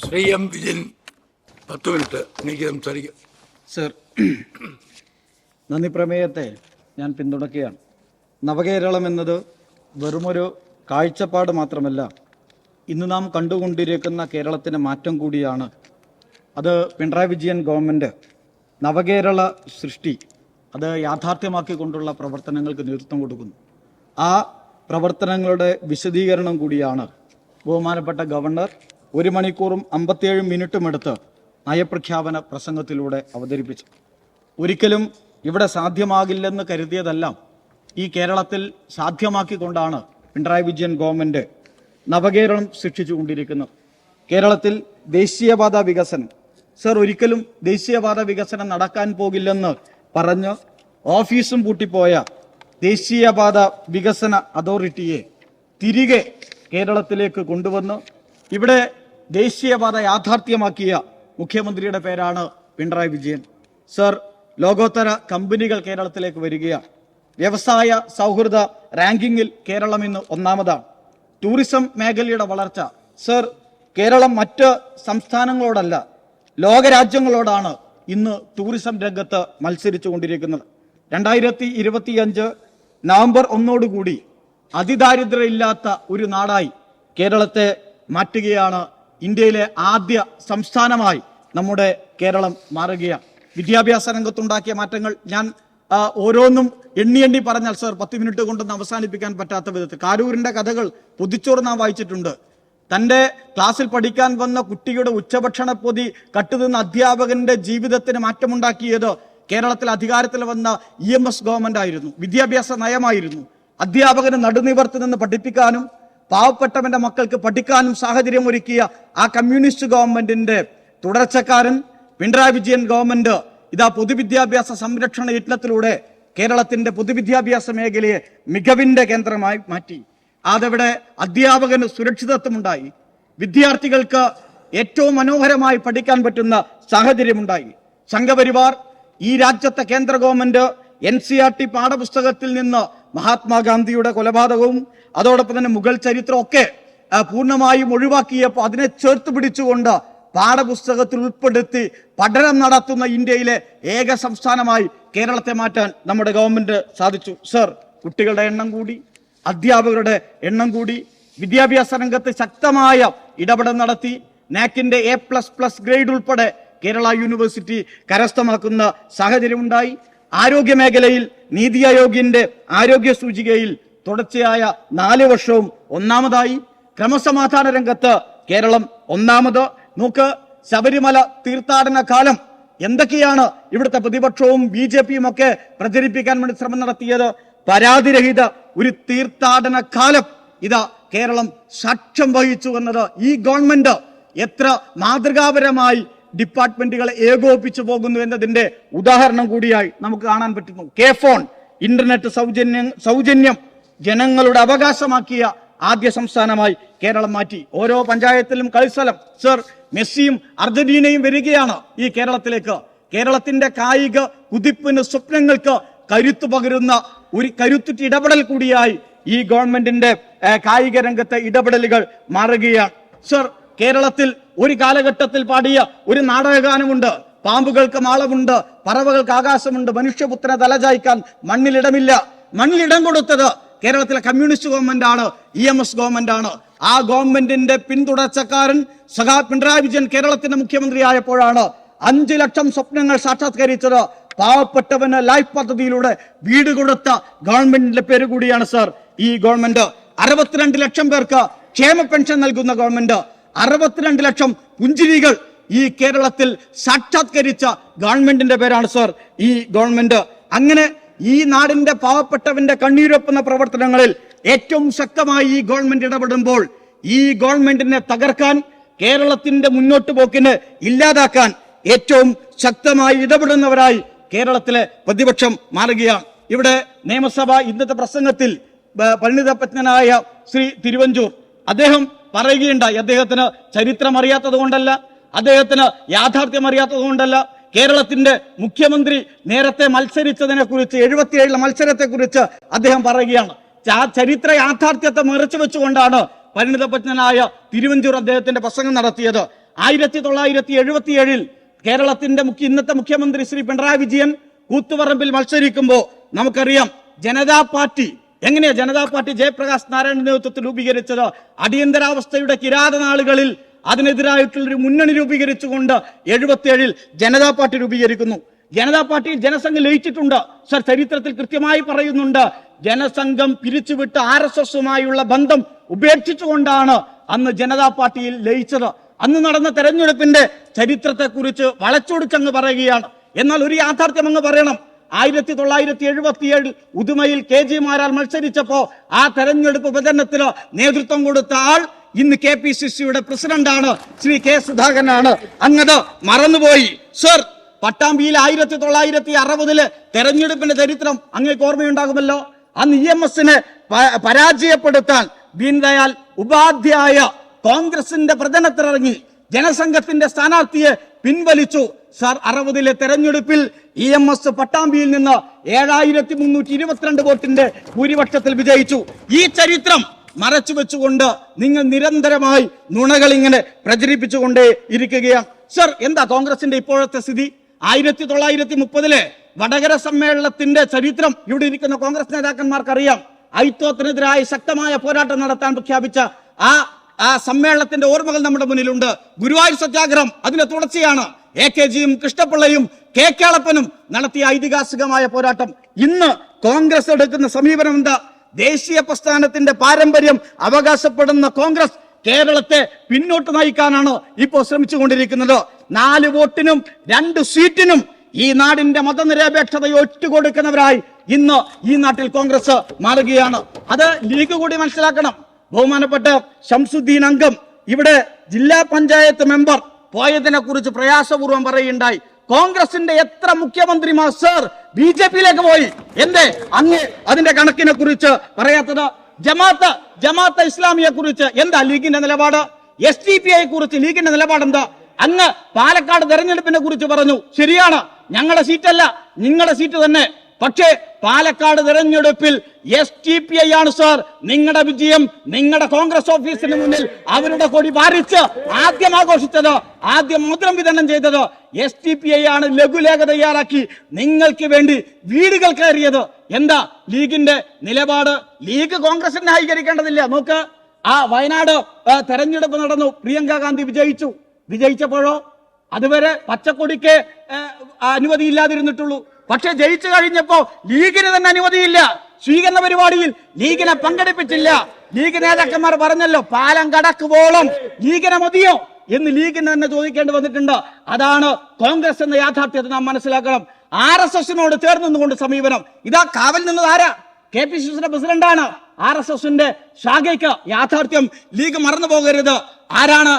Shri M Vijayan 10 minute എനിക്ക് സംസാരിക്കാം. Sir, നന്ദി പ്രമേയത്തെ ഞാൻ പിന്തുണയ്ക്കുകയാണ്. നവകേരളം എന്നത് വെറുമൊരു കാഴ്ചപ്പാട് മാത്രമല്ല, ഇന്ന് നാം കണ്ടുകൊണ്ടിരിക്കുന്ന കേരളത്തിൻ്റെ മാറ്റം കൂടിയാണ്. അത് പിണറായി വിജയൻ ഗവൺമെൻറ് നവകേരള സൃഷ്ടി അത് യാഥാർത്ഥ്യമാക്കിക്കൊണ്ടുള്ള പ്രവർത്തനങ്ങൾക്ക് നേതൃത്വം കൊടുക്കുന്നു. ആ പ്രവർത്തനങ്ങളുടെ വിശദീകരണം കൂടിയാണ് ബഹുമാനപ്പെട്ട ഗവർണർ 1 മണിക്കൂറും 57 മിനിറ്റും എടുത്ത് നയപ്രഖ്യാപന പ്രസംഗത്തിലൂടെ അവതരിപ്പിച്ചു. ഒരിക്കലും ഇവിടെ സാധ്യമാകില്ലെന്ന് കരുതിയതെല്ലാം ഈ കേരളത്തിൽ സാധ്യമാക്കിക്കൊണ്ടാണ് പിണറായി വിജയൻ ഗവൺമെൻറ് നവകേരളം സൃഷ്ടിച്ചുകൊണ്ടിരിക്കുന്നത്. കേരളത്തിൽ ദേശീയപാത വികസനം, സർ, ഒരിക്കലും ദേശീയപാത വികസനം നടക്കാൻ പോകില്ലെന്ന് പറഞ്ഞ് ഓഫീസും പൂട്ടിപ്പോയ ദേശീയപാത വികസന അതോറിറ്റിയെ തിരികെ കേരളത്തിലേക്ക് കൊണ്ടുവന്ന് ഇവിടെ ദേശീയപാത യാഥാർത്ഥ്യമാക്കിയ മുഖ്യമന്ത്രിയുടെ പേരാണ് പിണറായി വിജയൻ. സർ, ലോകോത്തര കമ്പനികൾ കേരളത്തിലേക്ക് വരികയാണ്. വ്യവസായ സൗഹൃദ റാങ്കിങ്ങിൽ കേരളം ഇന്ന് 1ാമതാണ്. ടൂറിസം മേഖലയുടെ വളർച്ച, സർ, കേരളം മറ്റ് സംസ്ഥാനങ്ങളോടല്ല ലോകരാജ്യങ്ങളോടാണ് ഇന്ന് ടൂറിസം രംഗത്ത് മത്സരിച്ചു കൊണ്ടിരിക്കുന്നത്. 2025 നവംബർ 1 അതിദാരിദ്ര്യമില്ലാത്ത ഒരു നാടായി കേരളത്തെ മാറ്റുകയാണ്. ഇന്ത്യയിലെ ആദ്യ സംസ്ഥാനമായി നമ്മുടെ കേരളം മാറുകയാണ്. വിദ്യാഭ്യാസ രംഗത്തുണ്ടാക്കിയ മാറ്റങ്ങൾ ഞാൻ ഓരോന്നും എണ്ണി പറഞ്ഞാൽ സർ 10 മിനിറ്റ് കൊണ്ടൊന്നും അവസാനിപ്പിക്കാൻ പറ്റാത്ത വിധത്തിൽ. കാരൂരിന്റെ കഥകൾ പൊതിച്ചോറ് നാം വായിച്ചിട്ടുണ്ട്. തൻ്റെ ക്ലാസ്സിൽ പഠിക്കാൻ വന്ന കുട്ടിയുടെ ഉച്ചഭക്ഷണ പൊതി കട്ടുനിന്ന അധ്യാപകന്റെ ജീവിതത്തിന് മാറ്റമുണ്ടാക്കിയത് കേരളത്തിൽ അധികാരത്തിൽ വന്ന EMS ഗവൺമെന്റ് ആയിരുന്നു. വിദ്യാഭ്യാസ നയമായിരുന്നു. അധ്യാപകന് നടുനിവർത്തി നിന്ന് പഠിപ്പിക്കാനും പാവപ്പെട്ടവന്റെ മക്കൾക്ക് പഠിക്കാനും സാഹചര്യം ഒരുക്കിയ ആ കമ്മ്യൂണിസ്റ്റ് ഗവൺമെന്റിന്റെ തുടർച്ചക്കാരൻ പിണറായി വിജയൻ ഗവൺമെന്റ് ഇതാ പൊതുവിദ്യാഭ്യാസ സംരക്ഷണ യജ്ഞത്തിലൂടെ കേരളത്തിന്റെ പൊതുവിദ്യാഭ്യാസ മേഖലയെ മികവിന്റെ കേന്ദ്രമായി മാറ്റി. അതവിടെ അധ്യാപകന് സുരക്ഷിതത്വമുണ്ടായി. വിദ്യാർത്ഥികൾക്ക് ഏറ്റവും മനോഹരമായി പഠിക്കാൻ പറ്റുന്ന സാഹചര്യമുണ്ടായി. സംഘപരിവാർ ഈ രാജ്യത്തെ കേന്ദ്ര ഗവൺമെന്റ് NCERT പാഠപുസ്തകത്തിൽ നിന്ന് മഹാത്മാഗാന്ധിയുടെ കൊലപാതകവും അതോടൊപ്പം തന്നെ മുഗൾ ചരിത്രമൊക്കെ പൂർണ്ണമായും ഒഴിവാക്കിയപ്പോൾ അതിനെ ചേർത്ത് പിടിച്ചുകൊണ്ട് പാഠപുസ്തകത്തിൽ ഉൾപ്പെടുത്തി പഠനം നടത്തുന്ന ഇന്ത്യയിലെ ഏക സംസ്ഥാനമായി കേരളത്തെ മാറ്റാൻ നമ്മുടെ ഗവൺമെന്റ് സാധിച്ചു. സർ, കുട്ടികളുടെ എണ്ണം കൂടി, അധ്യാപകരുടെ എണ്ണം കൂടി, വിദ്യാഭ്യാസ രംഗത്ത് ശക്തമായ ഇടപെടൽ നടത്തി. നാക്കിന്റെ A++ ഗ്രേഡ് ഉൾപ്പെടെ കേരള യൂണിവേഴ്സിറ്റി കരസ്ഥമാക്കുന്ന സാഹചര്യമുണ്ടായി. ആരോഗ്യ മേഖലയിൽ നീതി ആയോഗിന്റെ ആരോഗ്യ സൂചികയിൽ തുടർച്ചയായ 4 വർഷവും 1ാമതായി. ക്രമസമാധാന രംഗത്ത് കേരളം 1ാമത്. നോക്ക്, ശബരിമല തീർത്ഥാടന കാലം എന്തൊക്കെയാണ് ഇവിടുത്തെ പ്രതിപക്ഷവും BJPയും ഒക്കെ പ്രചരിപ്പിക്കാൻ വേണ്ടി ശ്രമം നടത്തിയത്. പരാതിരഹിത ഒരു തീർത്ഥാടന കാലം ഇതാ കേരളം സാക്ഷ്യം വഹിച്ചു എന്നത് ഈ ഗവൺമെന്റ് എത്ര മാതൃകാപരമായി ഡിപ്പാർട്ട്മെന്റുകളെ ഏകോപിപ്പിച്ചു പോകുന്നു എന്നതിന്റെ ഉദാഹരണം കൂടിയായി നമുക്ക് കാണാൻ പറ്റുന്നു. K-ഫോൺ ഇന്റർനെറ്റ് സൗജന്യം ജനങ്ങളുടെ അവകാശമാക്കിയ ആദ്യ സംസ്ഥാനമായി കേരളം മാറ്റി. ഓരോ പഞ്ചായത്തിലും കളിസ്ഥലം. സർ, മെസ്സിയും അർജന്റീനയും വരികയാണ് ഈ കേരളത്തിലേക്ക്. കേരളത്തിന്റെ കായിക കുതിപ്പിന് സ്വപ്നങ്ങൾക്ക് കരുത്തു പകരുന്ന ഒരു കരുത്തുറ്റ ഇടപെടൽ കൂടിയായി ഈ ഗവൺമെന്റിന്റെ കായിക രംഗത്തെ ഇടപെടലുകൾ മാറുകയാണ്. സർ, കേരളത്തിൽ ഒരു കാലഘട്ടത്തിൽ പാടിയ ഒരു നാടകഗാനമുണ്ട്. പാമ്പുകൾക്ക് മാളമുണ്ട്, പറവകൾക്ക് ആകാശമുണ്ട്, മനുഷ്യപുത്രനെ തലചായ്ക്കാൻ മണ്ണിലിടമില്ല. മണ്ണിലിടം കൊടുത്തത് കേരളത്തിലെ കമ്മ്യൂണിസ്റ്റ് ഗവൺമെന്റ് ആണ്, EMS ഗവൺമെന്റ് ആണ്. ആ ഗവൺമെന്റിന്റെ പിന്തുടർച്ചക്കാരൻ സഖാ പിണറായി വിജയൻ കേരളത്തിന്റെ മുഖ്യമന്ത്രി ആയപ്പോഴാണ് 5 ലക്ഷം സ്വപ്നങ്ങൾ സാക്ഷാത്കരിച്ചത്. പാവപ്പെട്ടവന് ലൈഫ് പദ്ധതിയിലൂടെ വീട് കൊടുത്ത ഗവൺമെന്റിന്റെ പേര് കൂടിയാണ് സർ ഈ ഗവൺമെന്റ്. 62 ലക്ഷം പേർക്ക് ക്ഷേമ പെൻഷൻ നൽകുന്ന ഗവൺമെന്റ്, 62 ലക്ഷം പുഞ്ചിരികൾ ഈ കേരളത്തിൽ സാക്ഷാത്കരിച്ച ഗവൺമെന്റിന്റെ പേരാണ് സർ ഈ ഗവൺമെന്റ്. അങ്ങനെ ഈ നാടിന്റെ പാവപ്പെട്ടവന്റെ കണ്ണീരൊപ്പുന്ന പ്രവർത്തനങ്ങളിൽ ഏറ്റവും ശക്തമായി ഈ ഗവൺമെന്റ് ഇടപെടുമ്പോൾ ഈ ഗവൺമെന്റിനെ തകർക്കാൻ, കേരളത്തിന്റെ മുന്നോട്ട് പോക്കിന് ഇല്ലാതാക്കാൻ ഏറ്റവും ശക്തമായി ഇടപെടുന്നവരായി കേരളത്തിലെ പ്രതിപക്ഷം മാറുകയാണ്. ഇവിടെ നിയമസഭ ഇന്നത്തെ പ്രസംഗത്തിൽ പരിണിതപ്രജ്ഞനായ ശ്രീ തിരുവഞ്ചൂർ അദ്ദേഹം പറയുകയുണ്ടായി, അദ്ദേഹത്തിന് ചരിത്രം അറിയാത്തത് കൊണ്ടല്ല, അദ്ദേഹത്തിന് യാഥാർത്ഥ്യം അറിയാത്തത് കൊണ്ടല്ല, കേരളത്തിന്റെ മുഖ്യമന്ത്രി നേരത്തെ മത്സരിച്ചതിനെ കുറിച്ച് 77 മത്സരത്തെ കുറിച്ച് അദ്ദേഹം പറയുകയാണ്. ചരിത്ര യാഥാർത്ഥ്യത്തെ മറച്ചു വെച്ചുകൊണ്ടാണ് പരിണിതപ്രജ്ഞനായ തിരുവഞ്ചൂർ അദ്ദേഹത്തിന്റെ പ്രസംഗം നടത്തിയത്. 1977 കേരളത്തിന്റെ ഇന്നത്തെ മുഖ്യമന്ത്രി ശ്രീ പിണറായി വിജയൻ കൂത്തുപറമ്പിൽ മത്സരിക്കുമ്പോൾ നമുക്കറിയാം ജനതാ പാർട്ടി എങ്ങനെയാ ജനതാ പാർട്ടി ജയപ്രകാശ് നാരായണ നേതൃത്വത്തിൽ രൂപീകരിച്ചത്? അടിയന്തരാവസ്ഥയുടെ കിരാത നാളുകളിൽ അതിനെതിരായിട്ടുള്ളൊരു മുന്നണി രൂപീകരിച്ചുകൊണ്ട് 77 ജനതാ പാർട്ടി രൂപീകരിക്കുന്നു. ജനതാ പാർട്ടിയിൽ ജനസംഘം ലയിച്ചിട്ടുണ്ട്. സർ, ചരിത്രത്തിൽ കൃത്യമായി പറയുന്നുണ്ട്, ജനസംഘം പിരിച്ചുവിട്ട് RSSുമായുള്ള ബന്ധം ഉപേക്ഷിച്ചുകൊണ്ടാണ് അന്ന് ജനതാ പാർട്ടിയിൽ ലയിച്ചത്. അന്ന് നടന്ന തെരഞ്ഞെടുപ്പിന്റെ ചരിത്രത്തെ കുറിച്ച് വളച്ചൊടിച്ചങ്ങ് പറയുകയാണ്. എന്നാൽ ഒരു യാഥാർത്ഥ്യം അങ്ങ് പറയണം. 1977 ഉദുമയിൽ KG മാരാർ മത്സരിച്ചപ്പോ ആ തെരഞ്ഞെടുപ്പ് പ്രചരണത്തിന് നേതൃത്വം കൊടുത്ത ആൾ ഇന്ന് KPCCയുടെ പ്രസിഡന്റാണ്, ശ്രീ K സുധാകരനാണ്. അങ്ങത് മറന്നുപോയി. സർ, പട്ടാമ്പിയിൽ 1960 തെരഞ്ഞെടുപ്പിന്റെ ചരിത്രം അങ്ങേക്ക് ഓർമ്മയുണ്ടാകുമല്ലോ. അന്ന് EMSനെ പരാജയപ്പെടുത്താൻ ദീൻദയാൽ ഉപാധ്യായ കോൺഗ്രസിന്റെ പ്രചരണത്തിനിറങ്ങി ജനസംഘത്തിന്റെ സ്ഥാനാർത്ഥിയെ പിൻവലിച്ചു. സർ, 60 തെരഞ്ഞെടുപ്പിൽ EMS പട്ടാമ്പിയിൽ നിന്ന് 7322 വോട്ടിന്റെ ഭൂരിപക്ഷത്തിൽ വിജയിച്ചു. ഈ ചരിത്രം മറച്ചു വെച്ചുകൊണ്ട് നിങ്ങൾ നിരന്തരമായി നുണകൾ ഇങ്ങനെ പ്രചരിപ്പിച്ചുകൊണ്ടേ ഇരിക്കുകയാണ്. സർ, എന്താ കോൺഗ്രസിന്റെ ഇപ്പോഴത്തെ സ്ഥിതി? 1930 വടകര സമ്മേളനത്തിന്റെ ചരിത്രം ഇവിടെ ഇരിക്കുന്ന കോൺഗ്രസ് നേതാക്കന്മാർക്കറിയാം. ഐത്തോത്തിനെതിരായി ശക്തമായ പോരാട്ടം നടത്താൻ പ്രഖ്യാപിച്ച ആ സമ്മേളനത്തിന്റെ ഓർമ്മകൾ നമ്മുടെ മുന്നിലുണ്ട്. ഗുരുവായൂർ സത്യാഗ്രഹം അതിന്റെ തുടർച്ചയാണ്. AKGയും കൃഷ്ണപിള്ളയും കേളപ്പനും നടത്തിയ ഐതിഹാസികമായ പോരാട്ടം. ഇന്ന് കോൺഗ്രസ് എടുക്കുന്ന സമീപനം എന്താ? ദേശീയ പ്രസ്ഥാനത്തിന്റെ പാരമ്പര്യം അവകാശപ്പെടുന്ന കോൺഗ്രസ് കേരളത്തെ പിന്നോട്ട് നയിക്കാനാണ് ഇപ്പോൾ ശ്രമിച്ചുകൊണ്ടിരിക്കുന്നത്. 4 വോട്ടിനും 2 സീറ്റിനും ഈ നാടിന്റെ മതനിരപേക്ഷതയെ ഒറ്റുകൊടുക്കുന്നവരായി ഇന്ന് ഈ നാട്ടിൽ കോൺഗ്രസ് മാറുകയാണ്. അത് ലീഗ് കൂടി മനസ്സിലാക്കണം. ബഹുമാനപ്പെട്ട ശംസുദ്ദീൻ അംഗം ഇവിടെ ജില്ലാ പഞ്ചായത്ത് മെമ്പർ പോയതിനെ കുറിച്ച് പ്രയാസപൂർവ്വം പറയുണ്ടായി. കോൺഗ്രസിന്റെ എത്ര മുഖ്യമന്ത്രിമാർ സർ BJPയിലേക്ക് പോയി? എന്തേ അങ്ങ് അതിന്റെ കണക്കിനെ കുറിച്ച് പറയാത്തത്? ജമാഅത്തെ ഇസ്ലാമിയെ കുറിച്ച് എന്താ ലീഗിന്റെ നിലപാട്? SDPI കുറിച്ച് ലീഗിന്റെ നിലപാട് എന്താ? അങ്ങ് പാലക്കാട് തെരഞ്ഞെടുപ്പിനെ കുറിച്ച് പറഞ്ഞു. ശരിയാണ്, ഞങ്ങളുടെ സീറ്റല്ല, നിങ്ങളുടെ സീറ്റ് തന്നെ. പക്ഷേ പാലക്കാട് തെരഞ്ഞെടുപ്പിൽ SDPI ആണ് സാർ നിങ്ങളുടെ വിജയം. നിങ്ങളുടെ കോൺഗ്രസ് ഓഫീസിന് മുന്നിൽ അവരുടെ കൊടി പാറിച്ച് ആദ്യം ആഘോഷിച്ചത്, ആദ്യം മുദ്രം വിതരണം ചെയ്തത് SDPI ആണ്. ലഘുലേഖ തയ്യാറാക്കി നിങ്ങൾക്ക് വേണ്ടി വീടുകൾ കയറിയത്. എന്താ ലീഗിന്റെ നിലപാട്? ലീഗ് കോൺഗ്രസിനെ ന്യായീകരിക്കേണ്ടതില്ല. നോക്ക്, ആ വയനാട് തെരഞ്ഞെടുപ്പ് നടന്നു, പ്രിയങ്ക ഗാന്ധി വിജയിച്ചപ്പോഴോ അതുവരെ പച്ചക്കൊടിക്ക് അനുമതിയില്ലാതിരുന്നിട്ടുള്ളൂ. പക്ഷെ ജയിച്ചു കഴിഞ്ഞപ്പോ ലീഗിന് തന്നെ അനുമതിയില്ല. സ്വീകരണ പരിപാടിയിൽ ലീഗിനെ പങ്കെടുപ്പിച്ചില്ല. ലീഗ് നേതാക്കന്മാർ പറഞ്ഞല്ലോ, പാലം കടക്കുവോളം ലീഗിനെ മതിയോ എന്ന് ലീഗിന് തന്നെ ചോദിക്കേണ്ടി വന്നിട്ടുണ്ട്. അതാണ് കോൺഗ്രസ് എന്ന യാഥാർത്ഥ്യത്തെ നാം മനസ്സിലാക്കണം. RSSനോട് ചേർന്ന് നിന്നുകൊണ്ട് സമീപനം. ഇതാ കാവൽ നിന്നത് ആരാ? KPCCയുടെ പ്രസിഡന്റാണ്. RSSന്റെ ശാഖയ്ക്ക് യാഥാർത്ഥ്യം ലീഗ് മറന്നു പോകരുത്. ആരാണ്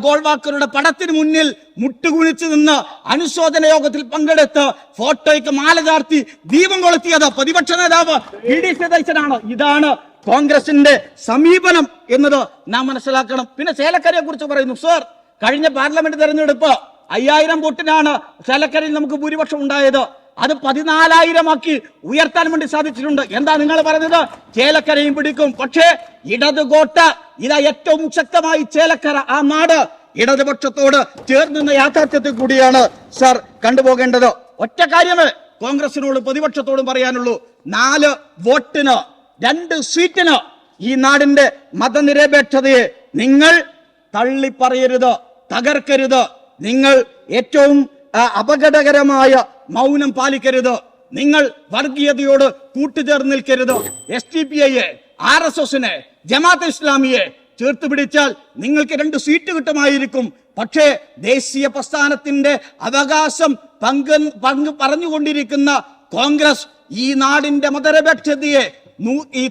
ഗോൾവാക്കറുടെ പടത്തിന് മുന്നിൽ മുട്ടുകുണിച്ചു നിന്ന് അനുശോചന യോഗത്തിൽ പങ്കെടുത്ത് ഫോട്ടോയ്ക്ക് മാല ചാർത്തി ദീപം കൊളുത്തിയത്? പ്രതിപക്ഷ നേതാവ് VD സതീശനാണ്. ഇതാണ് കോൺഗ്രസിന്റെ സമീപനം എന്നത് നാം മനസ്സിലാക്കണം. പിന്നെ ചേലക്കരയെ കുറിച്ച് പറയുന്നു. സർ, കഴിഞ്ഞ പാർലമെന്റ് തെരഞ്ഞെടുപ്പ് 5000 വോട്ടിനാണ് ചേലക്കരയിൽ നമുക്ക് ഭൂരിപക്ഷം ഉണ്ടായത്. അത് 14,000 ഉയർത്താൻ വേണ്ടി സാധിച്ചിട്ടുണ്ട്. എന്താ നിങ്ങൾ പറഞ്ഞത്? ചേലക്കരയും പിടിക്കും. പക്ഷേ ഇടത് കോട്ട ഇതാ ഏറ്റവും ശക്തമായി ചേലക്കര, ആ നാട് ഇടതുപക്ഷത്തോട് ചേർന്ന യാഥാർത്ഥ്യത്തിൽ കൂടിയാണ് സർ കണ്ടുപോകേണ്ടത്. ഒറ്റ കാര്യമേ കോൺഗ്രസിനോട് പ്രതിപക്ഷത്തോടും പറയാനുള്ളൂ. 4 വോട്ടിന് 2 സീറ്റിന് ഈ നാടിന്റെ മതനിരപേക്ഷതയെ നിങ്ങൾ തള്ളിപ്പറയരുത്, തകർക്കരുത്. നിങ്ങൾ ഏറ്റവും അപകടകരമായ മൗനം പാലിക്കരുത്. നിങ്ങൾ വർഗീയതയോട് കൂട്ടുചേർന്ന് നിൽക്കരുത്. SDPIയെ, RSSനെ, ജമാഅത്തെ ഇസ്ലാമിയെ ചേർത്ത് പിടിച്ചാൽ നിങ്ങൾക്ക് 2 സീറ്റ് കിട്ടുമായിരിക്കും. പക്ഷേ ദേശീയ പ്രസ്ഥാനത്തിന്റെ അവകാശം പറഞ്ഞുകൊണ്ടിരിക്കുന്ന കോൺഗ്രസ് ഈ നാടിന്റെ മതനിരപേക്ഷതയെ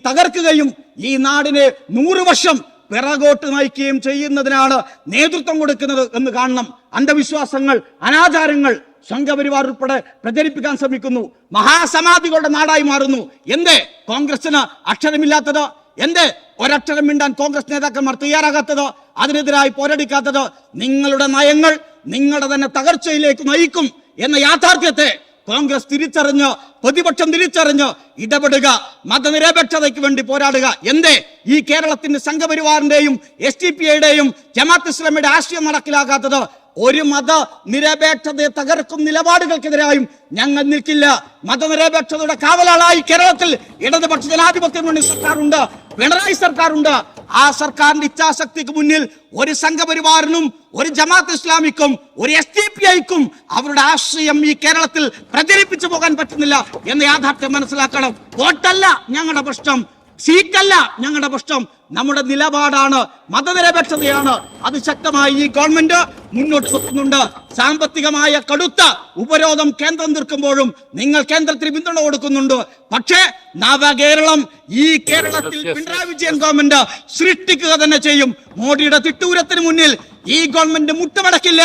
തകർക്കുകയും ഈ നാടിനെ 100 വർഷം പിറകോട്ട് നയിക്കുകയും ചെയ്യുന്നതിനാണ് നേതൃത്വം കൊടുക്കുന്നത് എന്ന് കാണണം. അന്ധവിശ്വാസങ്ങൾ, അനാചാരങ്ങൾ സംഘപരിവാർ ഉൾപ്പെടെ പ്രചരിപ്പിക്കാൻ ശ്രമിക്കുന്നു. മഹാസമാധികളുടെ നാടായി മാറുന്നു. എന്തേ കോൺഗ്രസിന് അക്ഷരമില്ലാത്തത്? എന്തേ ഒരക്ഷരം മിണ്ടാൻ കോൺഗ്രസ് നേതാക്കന്മാർ തയ്യാറാകാത്തത്? അതിനെതിരായി പോരടിക്കാത്തത്? നിങ്ങളുടെ നയങ്ങൾ നിങ്ങളുടെ തന്നെ തകർച്ചയിലേക്ക് നയിക്കും എന്ന യാഥാർത്ഥ്യത്തെ കോൺഗ്രസ് തിരിച്ചറിഞ്ഞ്, പ്രതിപക്ഷം തിരിച്ചറിഞ്ഞ് ഇടപെടുക, മതനിരപേക്ഷതയ്ക്ക് വേണ്ടി പോരാടുക. എന്തേ ഈ കേരളത്തിന്റെ സംഘപരിവാറിന്റെയും SDPIയുടെയും ജമാഅത്ത് ഇസ്ലാമിയുടെ ആശയം നടപ്പിലാക്കാത്തത്? ഒരു മത നിരപേക്ഷതയെ തകർക്കും നിലപാടുകൾക്കെതിരായും ഞങ്ങൾ നിൽക്കില്ല. മതനിരപേക്ഷതയുടെ കാവലാളായി കേരളത്തിൽ ഇടതുപക്ഷ ജനാധിപത്യ മുന്നണി സർക്കാരുണ്ട്, പിണറായി സർക്കാരുണ്ട്. ആ സർക്കാരിന്റെ ഇച്ഛാശക്തിക്ക് മുന്നിൽ ഒരു സംഘപരിവാറിനും, ഒരു ജമാഅത്ത് ഇസ്ലാമിക്കും, ഒരു SDPIക്കും അവരുടെ ആശയം ഈ കേരളത്തിൽ പ്രചരിപ്പിച്ചു പോകാൻ പറ്റുന്നില്ല എന്ന യാഥാർത്ഥ്യം മനസ്സിലാക്കണം. വോട്ടല്ല ഞങ്ങളുടെ പ്രശ്നം, സീറ്റല്ല ഞങ്ങളുടെ പ്രശ്നം, നമ്മുടെ നിലപാടാണ്, മതനിരപേക്ഷതയാണ്. അത് ശക്തമായി ഈ ഗവൺമെന്റ് മുന്നോട്ട് വെക്കുന്നുണ്ട്. സാമ്പത്തികമായ കടുത്ത ഉപരോധം കേന്ദ്രം തീർക്കുമ്പോഴും നിങ്ങൾ കേന്ദ്രത്തിന് പിന്തുണ കൊടുക്കുന്നുണ്ട്. പക്ഷേ നവകേരളം ഈ കേരളത്തിൽ പിണറായി വിജയൻ ഗവൺമെന്റ് സൃഷ്ടിക്കുക തന്നെ ചെയ്യും. മോഡിയുടെ തിട്ടൂരത്തിന് മുന്നിൽ ഈ ഗവൺമെന്റ് മുട്ടുമടക്കില്ല.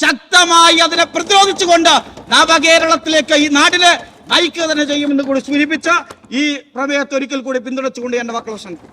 ശക്തമായി അതിനെ പ്രതിരോധിച്ചുകൊണ്ട് നവകേരളത്തിലേക്ക് ഈ നാടിനെ നയിക്കുക തന്നെ ചെയ്യുമെന്ന് കൂടി സൂചിപ്പിച്ച ഈ പ്രമേയത്തെ ഒരിക്കൽ കൂടി പിന്തുണച്ചുകൊണ്ട് എന്റെ വാക്കുകൾ അവസാനിക്കും.